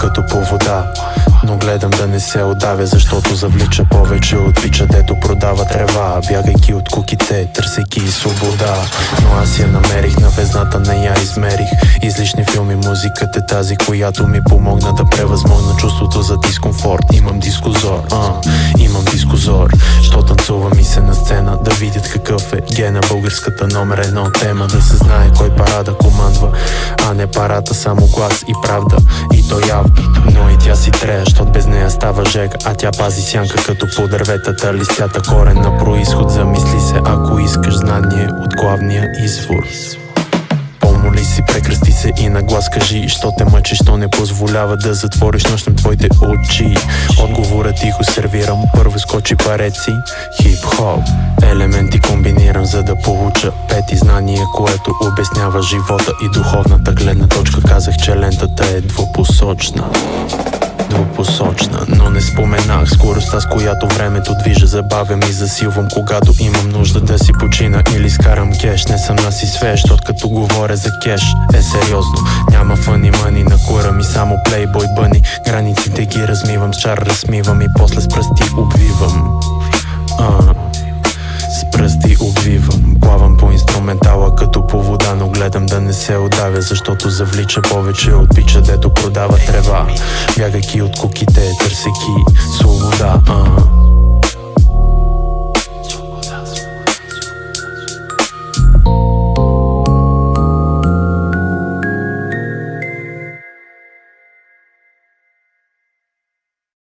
като по вода. Но гледам да не се отдавя, защото завлича повече от пича, дето продава трева. Бягайки от куките, търсейки и свобода. Но аз я намерих, на везната не я измерих. Излишни филми, музиката е тази, която ми помогна да превъзмогна чувството за дискомфорт. Имам дискозор, имам дискозор. Що танцува ми се на сцена, да видят какъв е гена. Българската номер едно тема, да се знае кой парада командва, а не парата, само глас и правда. И то явно, но и тя си трея, щот без нея става жега. А тя пази сянка като по дърветата, листята корен на происход. Замисли се, ако искаш знание от главния извор. Помоли си, прекръсти се и на глас кажи, що те мъчи, що не позволява да затвориш нощем твоите очи. Отговора тихо сервирам, първо скочи пареци, хип-хоп. Елементи комбинирам, за да получа пети знание, което обяснява живота и духовната гледна точка. Казах, че лентата е двупосочна, но не споменах скоростта, с която времето движа. Забавям и засилвам, когато имам нужда да си почина или скарам кеш. Не съм на си свеж, като говоря за кеш е сериозно. Няма фъни мъни, на кура ми само плейбой бъни. Границите ги размивам, с чар размивам и после с пръсти обвивам. С пръсти обвивам. Плавам по инструментала като по вода, но гледам да не се отдавя, защото завлича повече от пича, дето продава трева. Бягайки от куките, търсейки свобода.